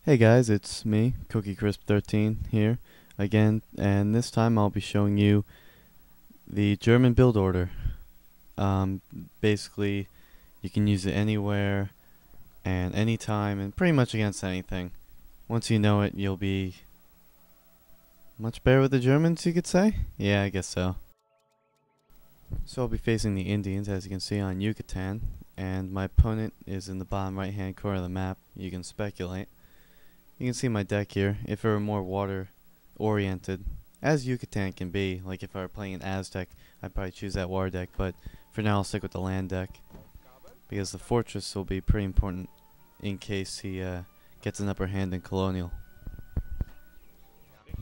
Hey guys, it's me, Cookie Crisp 13 here again, and this time I'll be showing you the German build order. Um, Basically, you can use it anywhere and anytime and pretty much against anything. Once you know it, you'll be much better with the Germans, you could say? Yeah, I guess so. So I'll be facing the Indians, as you can see on Yucatan, and my opponent is in the bottom right hand corner of the map. You can speculate. You can see my deck here. If it were more water oriented, as Yucatan can be, like if I were playing an Aztec, I'd probably choose that water deck, but for now I'll stick with the land deck, because the fortress will be pretty important in case he gets an upper hand in Colonial.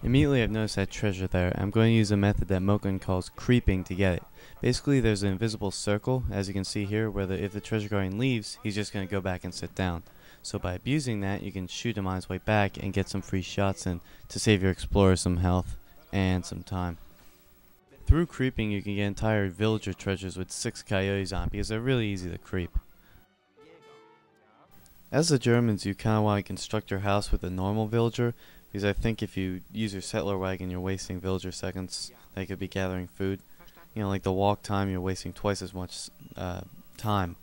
Immediately I've noticed that treasure there. I'm going to use a method that Moken calls creeping to get it. Basically there's an invisible circle, as you can see here, where if the treasure guardian leaves, he's just going to go back and sit down. So by abusing that, you can shoot him on his way back and get some free shots in to save your explorer some health and some time. Through creeping, you can get entire villager treasures with 6 coyotes on because they're really easy to creep. As the Germans, you kind of want to construct your house with a normal villager, because I think if you use your settler wagon, you're wasting villager seconds. They could be gathering food. You know, like the walk time, you're wasting twice as much time.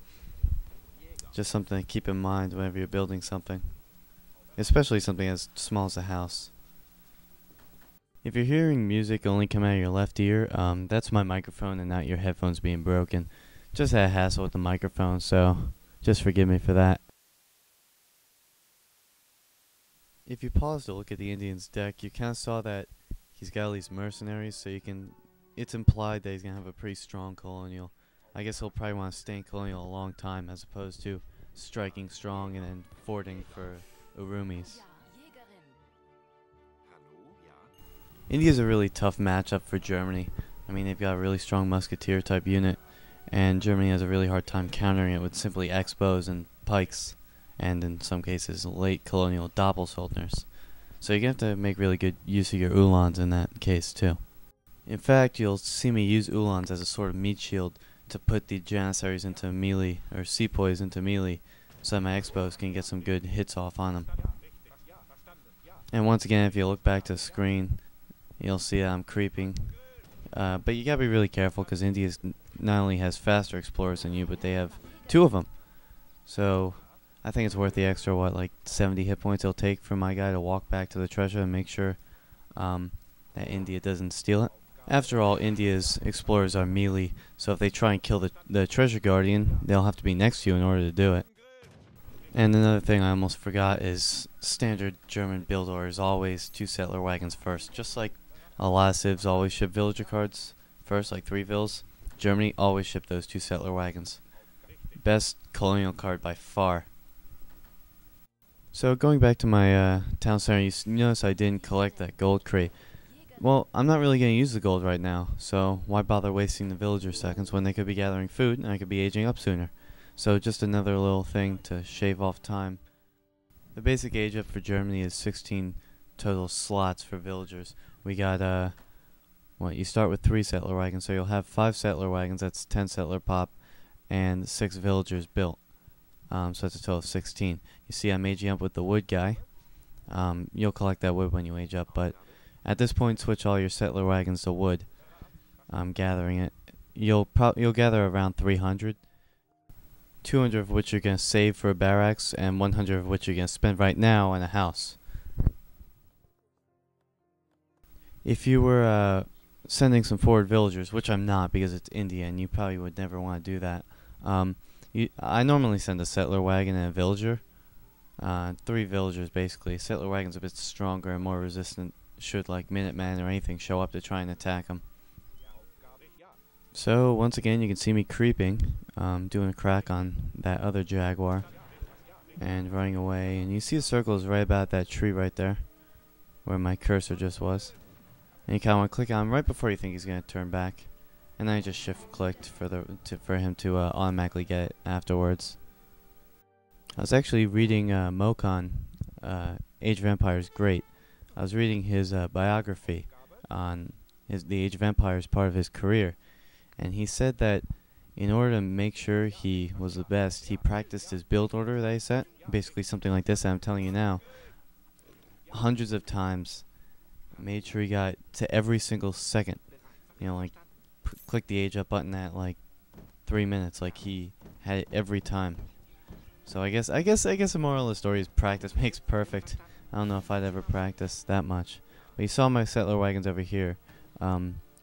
Just something to keep in mind whenever you're building something, especially something as small as a house. If you're hearing music only come out of your left ear, that's my microphone and not your headphones being broken. Just had a hassle with the microphone, so just forgive me for that. If you pause to look at the Indian's deck, you kind of saw that he's got all these mercenaries, so it's implied that he's going to have a pretty strong colonial. I guess he'll probably want to stay in Colonial a long time as opposed to striking strong and then forting for Urumis. India's a really tough matchup for Germany. I mean, they've got a really strong musketeer type unit, and Germany has a really hard time countering it with simply X-bows and pikes, and in some cases late Colonial Doppelsoldners. So you're going to have to make really good use of your Uhlans in that case too. In fact, you'll see me use Uhlans as a sort of meat shield to put the Janissaries into melee, or Sepoys into melee, so that my X-bows can get some good hits off on them. And once again, if you look back to the screen, you'll see that I'm creeping. But you gotta be really careful, because India not only has faster explorers than you, but they have 2 of them. So I think it's worth the extra, like 70 hit points it'll take for my guy to walk back to the treasure and make sure that India doesn't steal it. After all, India's explorers are melee, so if they try and kill the treasure guardian, they'll have to be next to you in order to do it. And another thing I almost forgot is standard German build order is always 2 settler wagons first. Just like a lot of civs always ship villager cards first, like 3 vills, Germany always ship those 2 settler wagons. Best colonial card by far. So going back to my town center, you notice I didn't collect that gold crate. Well, I'm not really going to use the gold right now, so why bother wasting the villager seconds when they could be gathering food and I could be aging up sooner. So just another little thing to shave off time. The basic age up for Germany is 16 total slots for villagers. We got, you start with 3 settler wagons, so you'll have 5 settler wagons, that's 10 settler pop, and 6 villagers built. So that's a total of 16. You see I'm aging up with the wood guy. You'll collect that wood when you age up, but at this point, switch all your settler wagons to wood. I'm gathering it. You'll gather around 300. 200 of which you're going to save for a barracks, and 100 of which you're going to spend right now on a house. If you were sending some forward villagers, which I'm not because it's India and you probably would never want to do that, I normally send a settler wagon and a villager. 3 villagers basically. Settler wagon's a bit stronger and more resistant should like Minutemen or anything show up to try and attack them. So once again you can see me creeping, doing a crack on that other jaguar and running away, and you see the circle is right about that tree right there where my cursor just was, and you kind of want to click on him right before you think he's going to turn back, and then I just shift clicked for him to automatically get it afterwards. I was actually reading Mokon, Age of Empires Great. I was reading his biography on the Age of Empires part of his career, and he said that in order to make sure he was the best, he practiced his build order that he set, basically something like this that I'm telling you now, hundreds of times. Made sure he got to every single second. You know, like click the age up button at like 3 minutes. Like he had it every time. So I guess the moral of the story is practice makes perfect. I don't know if I'd ever practice that much. But you saw my settler wagons over here,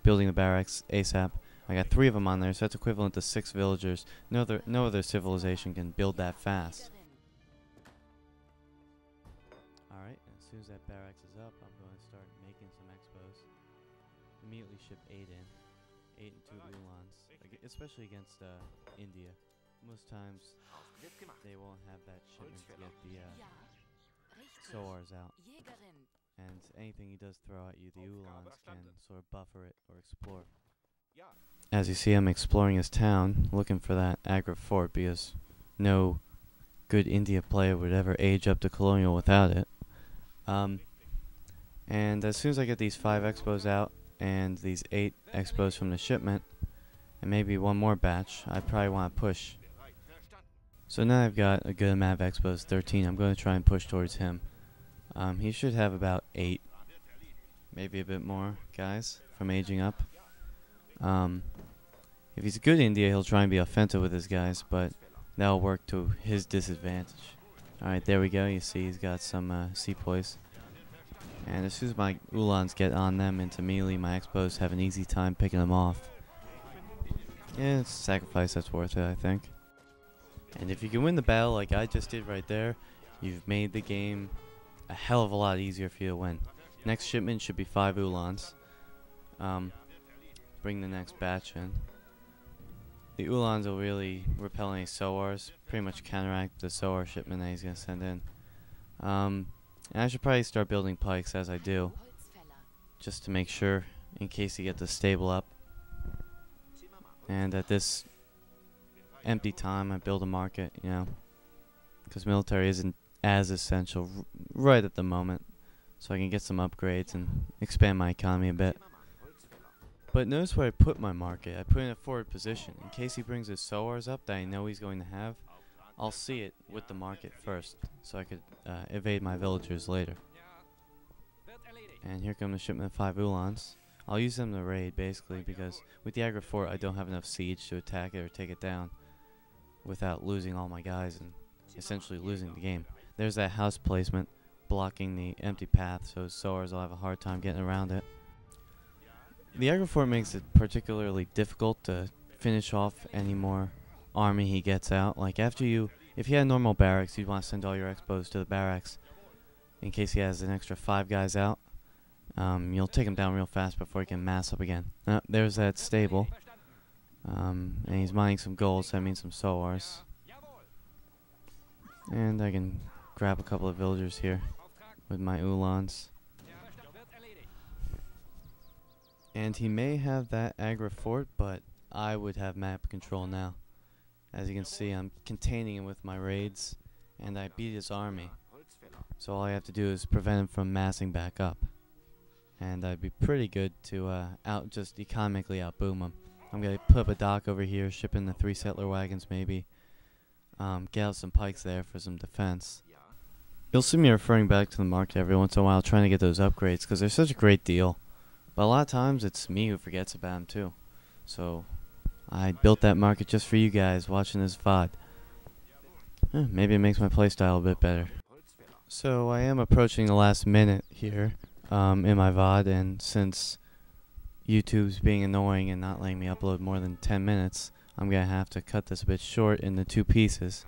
building the barracks ASAP. I got 3 of them on there, so that's equivalent to 6 villagers. No other civilization can build that fast. Alright, as soon as that barracks is up, I'm going to start making some expos. Immediately ship 8 in. 8 and 2 Ulans, especially against India. Most times, they won't have that shipment to get the Soars out. And anything he does throw at you, the Ulans can sort of buffer it or explore. As you see, I'm exploring his town, looking for that Agra fort, because no good India player would ever age up to colonial without it. And as soon as I get these 5 expos out, and these 8 expos from the shipment, and maybe one more batch, I probably want to push. So now I've got a good amount of expos, 13, I'm going to try and push towards him. He should have about 8, maybe a bit more guys from aging up. If he's a good India, he'll try and be offensive with his guys, but that'll work to his disadvantage. Alright, there we go. You see he's got some sepoys. And as soon as my Ulans get on them into melee, my expos have an easy time picking them off. Yeah, it's a sacrifice that's worth it, I think. And if you can win the battle like I just did right there, you've made the game a hell of a lot easier for you to win. Next shipment should be 5 Ulans. Bring the next batch in. The Ulans will really repel any Soars, pretty much counteract the Soar shipment that he's going to send in. And I should probably start building pikes as I do, just to make sure, in case he gets the stable up. And at this empty time, I build a market, you know, because military isn't as essential right at the moment, so I can get some upgrades and expand my economy a bit. But notice where I put my market. I put it in a forward position. In case he brings his Soars up that I know he's going to have, I'll see it with the market first, so I could evade my villagers later. And here come the shipment of 5 Ulans. I'll use them to raid, basically, because with the Agra fort, I don't have enough siege to attack it or take it down without losing all my guys and essentially losing the game. There's that house placement blocking the empty path, so Soars will have a hard time getting around it. The Agra fort makes it particularly difficult to finish off any more army he gets out. Like if you had normal barracks, you'd want to send all your expos to the barracks in case he has an extra 5 guys out. You'll take him down real fast before he can mass up again. There's that stable. And he's mining some gold, so that means some Soars. And I can grab a couple of villagers here with my Ulans. And he may have that Agra fort, but I would have map control now. As you can see, I'm containing him with my raids, and I beat his army. So all I have to do is prevent him from massing back up. And I'd be pretty good to just economically outboom him. I'm going to put up a dock over here, ship in the 3 settler wagons maybe. Get out some pikes there for some defense. You'll see me referring back to the market every once in a while trying to get those upgrades because they're such a great deal. But a lot of times it's me who forgets about them too. So I built that market just for you guys watching this VOD. Maybe it makes my playstyle a bit better. So I am approaching the last minute here in my VOD, and since YouTube's being annoying and not letting me upload more than 10 minutes, I'm going to have to cut this a bit short into 2 pieces.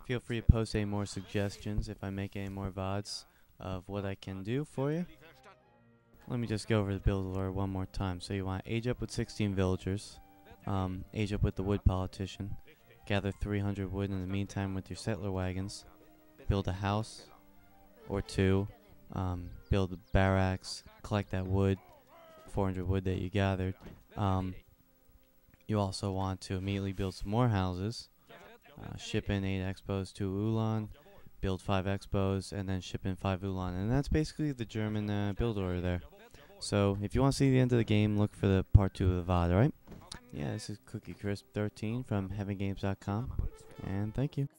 Feel free to post any more suggestions if I make any more VODs of what I can do for you. Let me just go over the build lore one more time. So you want to age up with 16 villagers, age up with the wood politician, gather 300 wood in the meantime with your settler wagons, build a house or 2, build barracks, collect that wood, 400 wood that you gathered. You also want to immediately build some more houses, ship in 8 expos to Ulan, build 5 expos, and then ship in 5 Ulan. And that's basically the German build order there. So if you want to see the end of the game, look for the part 2 of the VOD, alright? Yeah, this is Cookie Crisp 13 from HeavenGames.com, and thank you.